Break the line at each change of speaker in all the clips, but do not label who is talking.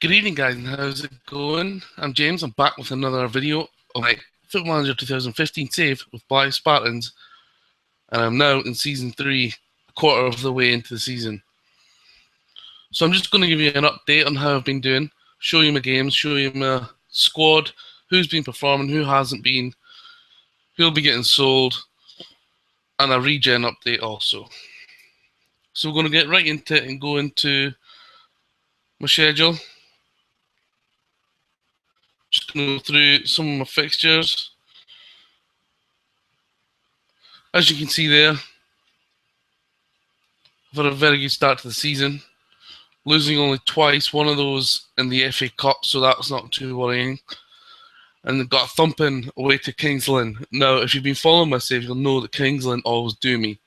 Good evening, guys, and how's it going? I'm James. I'm back with another video of my Football Manager 2015 save with Blyth Spartans, and I'm now in Season 3, a quarter of the way into the season. So I'm just going to give you an update on how I've been doing, show you my games, show you my squad, who's been performing, who hasn't been, who'll be getting sold, and a regen update also. So we're going to get right into it and go into my schedule. Just going to go through some of my fixtures. As you can see there, I've had a very good start to the season, losing only twice, one of those in the FA Cup, so that's not too worrying. And got a thumping away to Kingsland. Now, if you've been following my saves, you'll know that Kingsland always do me.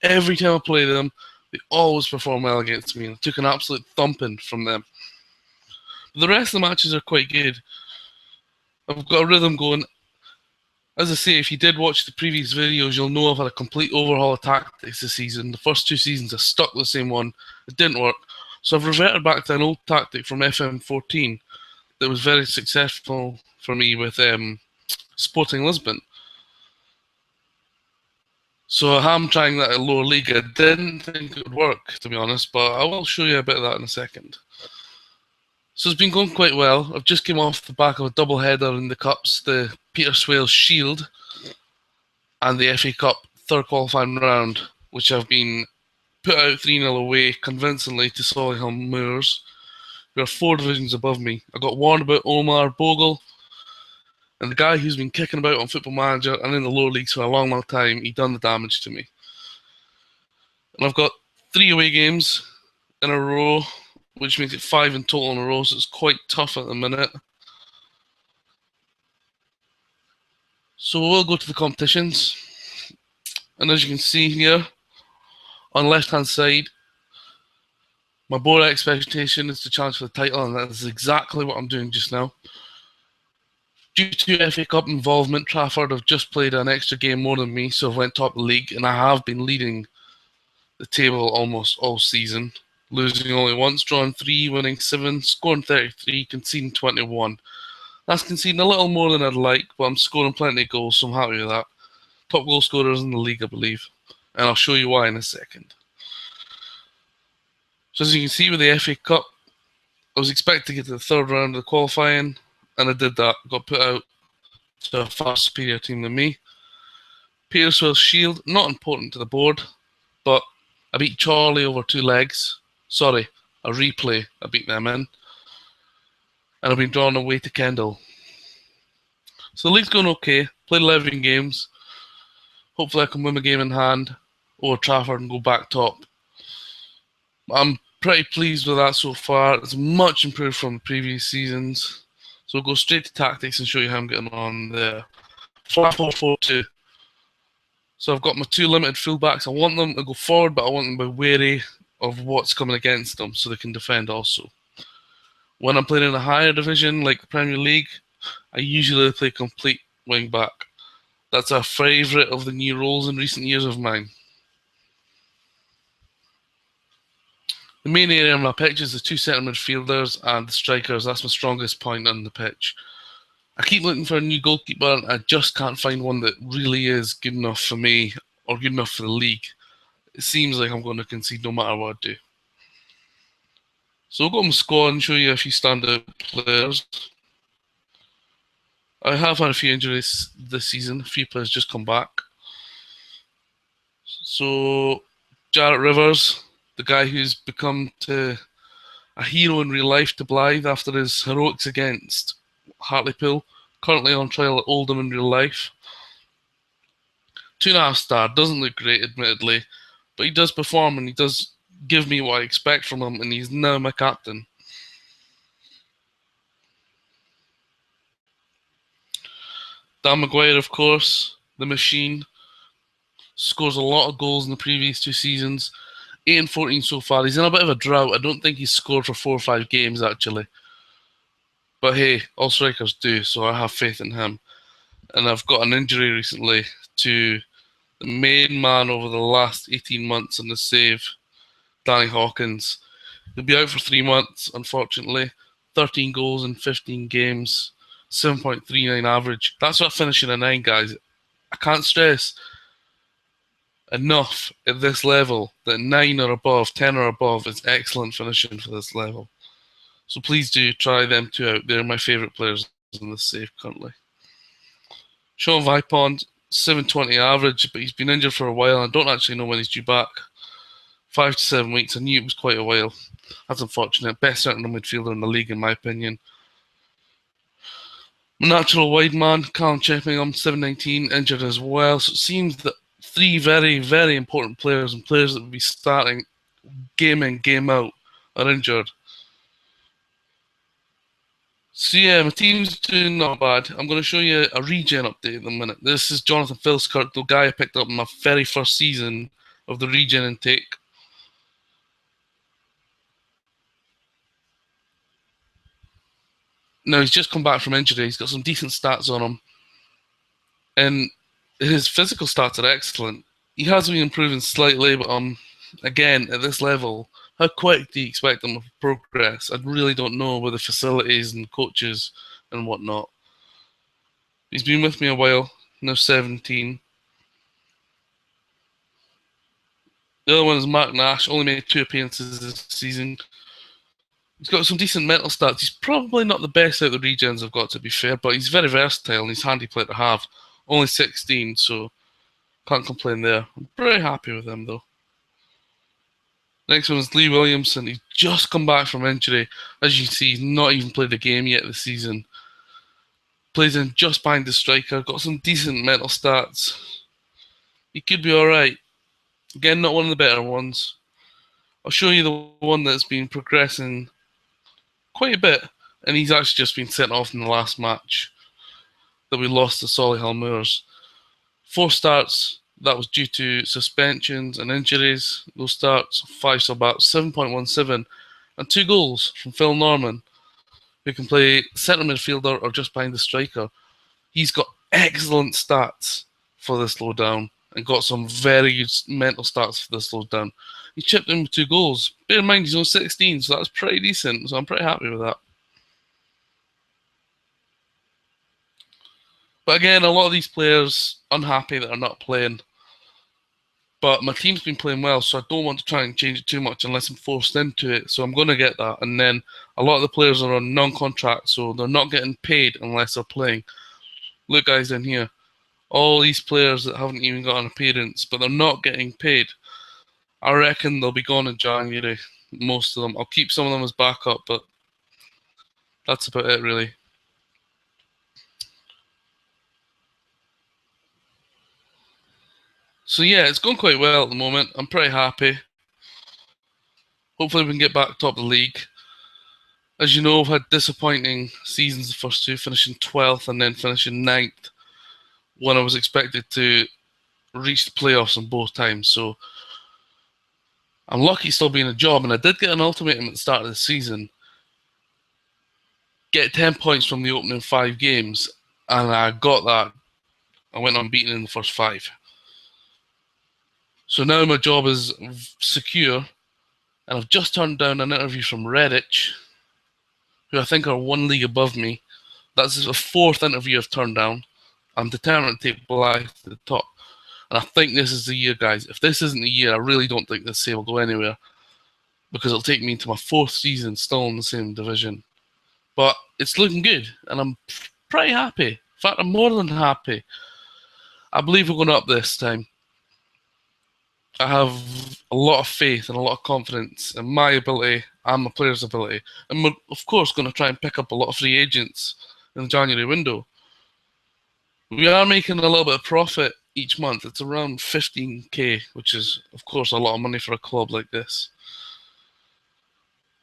Every time I play them, they always perform well against me. I took an absolute thumping from them. But the rest of the matches are quite good. I've got a rhythm going. As I say, if you did watch the previous videos, you'll know I've had a complete overhaul of tactics this season. The first two seasons I stuck with the same one. It didn't work. So I've reverted back to an old tactic from FM15 that was very successful for me with Sporting Lisbon. So I am trying that at lower league. I didn't think it would work, to be honest, but I will show you a bit of that in a second. So it's been going quite well. I've just came off the back of a double header in the Cups, the Peter Swales Shield and the FA Cup third qualifying round, which have been put out 3-0 away convincingly to Solihull Moors, who are 4 divisions above me. I got warned about Omar Bogle, and the guy who's been kicking about on Football Manager and in the lower leagues for a long, long time, he done the damage to me. And I've got 3 away games in a row, which makes it 5 in total in a row, so it's quite tough at the minute. So we'll go to the competitions. And as you can see here, on the left-hand side, my board expectation is to challenge for the title, and that is exactly what I'm doing just now. Due to FA Cup involvement, Trafford have just played an extra game more than me, so I've went top of the league, and I have been leading the table almost all season, losing only once, drawing 3, winning 7, scoring 33, conceding 21. That's conceding a little more than I'd like, but I'm scoring plenty of goals, so I'm happy with that. Top goal scorers in the league, I believe, and I'll show you why in a second. So as you can see with the FA Cup, I was expected to get to the third round of the qualifying, and I did that. Got put out to a far superior team than me. Peter Swales Shield, not important to the board, but I beat Charlie over 2 legs. Sorry, a replay I beat them in. And I've been drawn away to Kendall. So the league's going okay. Played 11 games. Hopefully I can win a game in hand over Trafford and go back top. I'm pretty pleased with that so far. It's much improved from the previous seasons. So we'll go straight to tactics and show you how I'm getting on there. Flat 4-4-2. So I've got my 2 limited fullbacks. I want them to go forward, but I want them to be wary of what's coming against them so they can defend also. When I'm playing in a higher division like the Premier League, I usually play complete wing back. That's a favourite of the new roles in recent years of mine. The main area of my pitch is the 2 centre midfielders and the strikers. That's my strongest point on the pitch. I keep looking for a new goalkeeper, and I just can't find one that really is good enough for me or good enough for the league. It seems like I'm going to concede no matter what I do. So we'll go on my squad and show you a few standout players. I have had a few injuries this season. A few players just come back. So Jarrett Rivers, the guy who's become a hero in real life to Blyth after his heroics against Hartlepool, currently on trial at Oldham in real life. 2.5 star, doesn't look great admittedly, but he does perform and he does give me what I expect from him, and he's now my captain. Dan Maguire, of course, the machine, scores a lot of goals in the previous 2 seasons. 8 and 14 so far. He's in a bit of a drought. I don't think he's scored for 4 or 5 games actually. But hey, all strikers do, so I have faith in him. And I've got an injury recently to the main man over the last 18 months in the save, Danny Hawkins. He'll be out for 3 months, unfortunately. 13 goals in 15 games, 7.39 average. That's what finishing a 9, guys. I can't stress enough at this level that 9 or above, 10 or above is excellent finishing for this level. So please do try them 2 out. They're my favourite players in this save currently. Sean Vipond, 720 average, but he's been injured for a while. I don't actually know when he's due back. 5 to 7 weeks. I knew it was quite a while. That's unfortunate. Best centre midfielder in the league, in my opinion. Natural wide man, Callum Cheffingham, 719, injured as well. So it seems that 3 very, very important players and players that will be starting game in, game out are injured. So yeah, my team's doing not bad. I'm going to show you a regen update in a minute. This is Jonathan Philskirk, the guy I picked up in my very first season of the regen intake. Now he's just come back from injury. He's got some decent stats on him, and his physical stats are excellent. He has been improving slightly, but again, at this level, how quick do you expect him to progress? I really don't know with the facilities and coaches and whatnot. He's been with me a while, now 17. The other one is Mark Nash, only made 2 appearances this season. He's got some decent mental stats. He's probably not the best out of the regens I've got, to be fair, but he's very versatile and he's handy player to have. Only 16, so can't complain there. I'm pretty happy with him, though. Next one is Lee Williamson. He's just come back from injury. As you can see, he's not even played a game yet this season. Plays in just behind the striker. Got some decent mental stats. He could be alright. Again, not one of the better ones. I'll show you the one that's been progressing quite a bit. And he's actually just been sent off in the last match that we lost to Solihull Moors. 4 starts. That was due to suspensions and injuries. Those starts, 5 sub-outs, 7.17, and 2 goals from Phil Norman, who can play centre midfielder or just behind the striker. He's got excellent stats for this low down and got some very good mental stats for this low down. He chipped in with 2 goals. Bear in mind, he's on 16, so that's pretty decent, so I'm pretty happy with that. But again, a lot of these players unhappy that are not playing. But my team's been playing well, so I don't want to try and change it too much unless I'm forced into it. So I'm going to get that. And then a lot of the players are on non-contract, so they're not getting paid unless they're playing. Look, guys, in here. All these players that haven't even got an appearance, but they're not getting paid. I reckon they'll be gone in January, most of them. I'll keep some of them as backup, but that's about it, really. So yeah, it's going quite well at the moment. I'm pretty happy. Hopefully we can get back top of the league. As you know, I've had disappointing seasons, the first 2, finishing 12th and then finishing 9th when I was expected to reach the playoffs on both times. So I'm lucky still being a job, and I did get an ultimatum at the start of the season. Get 10 points from the opening 5 games, and I got that. I went unbeaten in the first 5. So now my job is secure, and I've just turned down an interview from Redditch, who I think are 1 league above me. That's the 4th interview I've turned down. I'm determined to take Blyth to the top. And I think this is the year, guys. If this isn't the year, I really don't think this save will go anywhere, because it'll take me into my 4th season still in the same division. But it's looking good, and I'm pretty happy. In fact, I'm more than happy. I believe we're going up this time. I have a lot of faith and a lot of confidence in my ability and my players' ability. And we're, of course, going to try and pick up a lot of free agents in the January window. We are making a little bit of profit each month. It's around 15k, which is, of course, a lot of money for a club like this.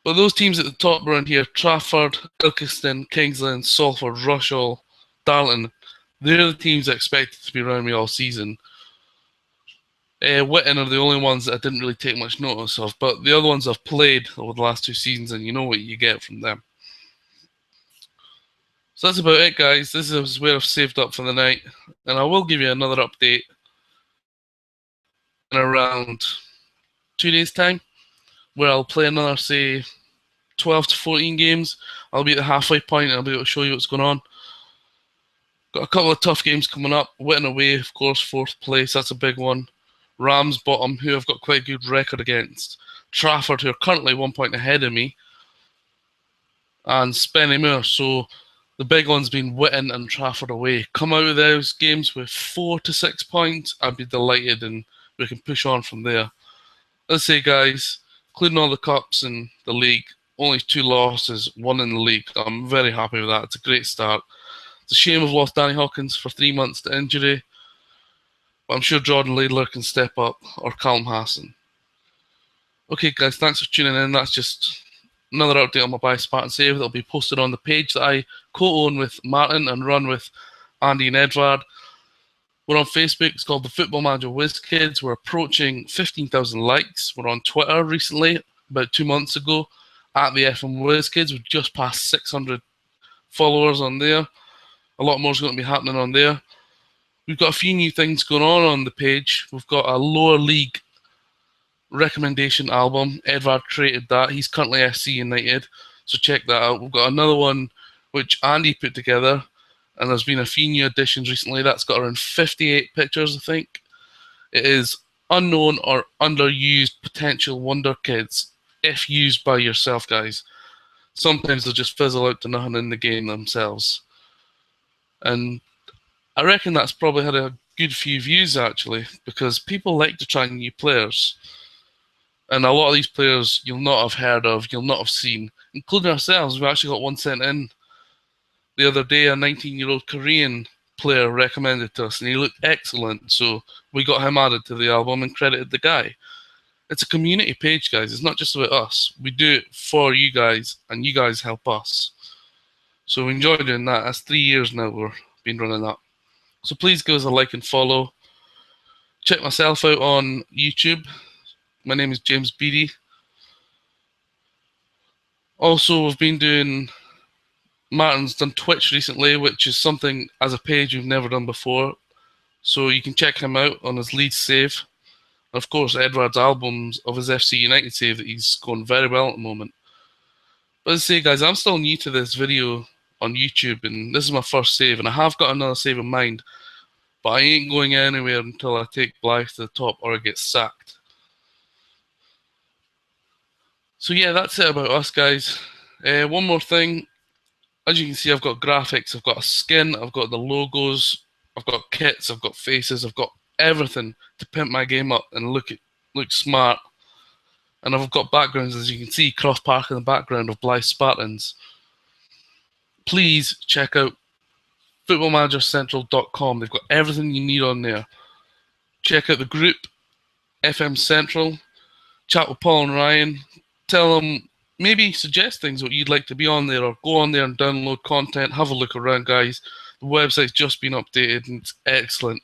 But those teams at the top around here, Trafford, Ilkeston, Kingsland, Salford, Rushall, Darlington, they're the teams I expected to be around me all season. Witten are the only ones that I didn't really take much notice of, but the other ones I've played over the last 2 seasons, and you know what you get from them. So that's about it, guys. This is where I've saved up for the night, and I will give you another update in around 2 days' time, where I'll play another, say, 12 to 14 games. I'll be at the halfway point and I'll be able to show you what's going on. Got a couple of tough games coming up. Witten away, of course, 4th place. That's a big one. Rams bottom, who I've got quite a good record against. Trafford, who are currently 1 point ahead of me. And Spennymoor. So the big one's been Witten and Trafford away. Come out of those games with 4 to 6 points. I'd be delighted and we can push on from there. Let's say, guys, including all the cups in the league, only 2 losses, 1 in the league. I'm very happy with that. It's a great start. It's a shame we've lost Danny Hawkins for 3 months to injury, but I'm sure Jordan Laidler can step up, or Callum Hassan. Okay, guys, thanks for tuning in. That's just another update on my Blyth Spartans save that'll be posted on the page that I co-own with Martin and run with Andy and Edward. We're on Facebook. It's called the Football Manager Whiz Kids. We're approaching 15,000 likes. We're on Twitter recently, about 2 months ago, at the FM Whiz Kids. We've just passed 600 followers on there. A lot more is going to be happening on there. We've got a few new things going on the page. We've got a lower league recommendation album. Edward created that. He's currently A.F.C. United, so check that out. We've got another one which Andy put together, and there's been a few new additions recently. That's got around 58 pictures, I think. It is unknown or underused potential wonder kids, if used by yourself, guys. Sometimes they'll just fizzle out to nothing in the game themselves. And I reckon that's probably had a good few views, actually, because people like to try new players. And a lot of these players you'll not have heard of, you'll not have seen, including ourselves. We actually got one sent in the other day, a 19-year-old Korean player recommended to us, and he looked excellent. So we got him added to the album and credited the guy. It's a community page, guys. It's not just about us. We do it for you guys, and you guys help us. So we enjoy doing that. That's 3 years now we've been running that. So please give us a like and follow. Check myself out on YouTube. My name is James Beattie. Also, we've been doing... Martin's done Twitch recently, which is something as a page we've never done before. So you can check him out on his Leeds save. And of course, Edward's albums of his FC United save that he's going very well at the moment. But as I say, guys, I'm still new to this video on YouTube, and this is my first save, and I have got another save in mind, but I ain't going anywhere until I take Blyth to the top or I get sacked. So yeah, that's it about us, guys. One more thing. As you can see, I've got graphics, I've got a skin, I've got the logos, I've got kits, I've got faces, I've got everything to pimp my game up and look smart. And I've got backgrounds, as you can see, Cross Park in the background of Blyth Spartans. Please check out footballmanagercentral.com. They've got everything you need on there. Check out the group, FM Central. Chat with Paul and Ryan. Tell them, maybe suggest things what you'd like to be on there, or go on there and download content. Have a look around, guys. The website's just been updated and it's excellent.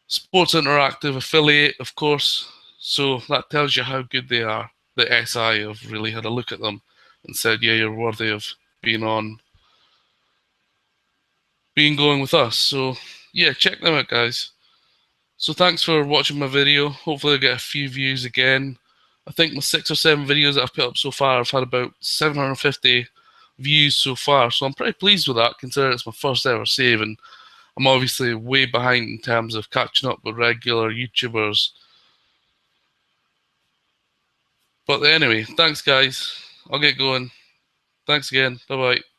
Sports Interactive affiliate, of course. So that tells you how good they are. The SI have really had a look at them and said, yeah, you're worthy of being going with us. So yeah, check them out, guys. So thanks for watching my video. Hopefully I'll get a few views again. I think my 6 or 7 videos that I've put up so far, I've had about 750 views so far. So I'm pretty pleased with that, considering it's my first ever save, and I'm obviously way behind in terms of catching up with regular YouTubers. But anyway, thanks guys. I'll get going. Thanks again. Bye-bye.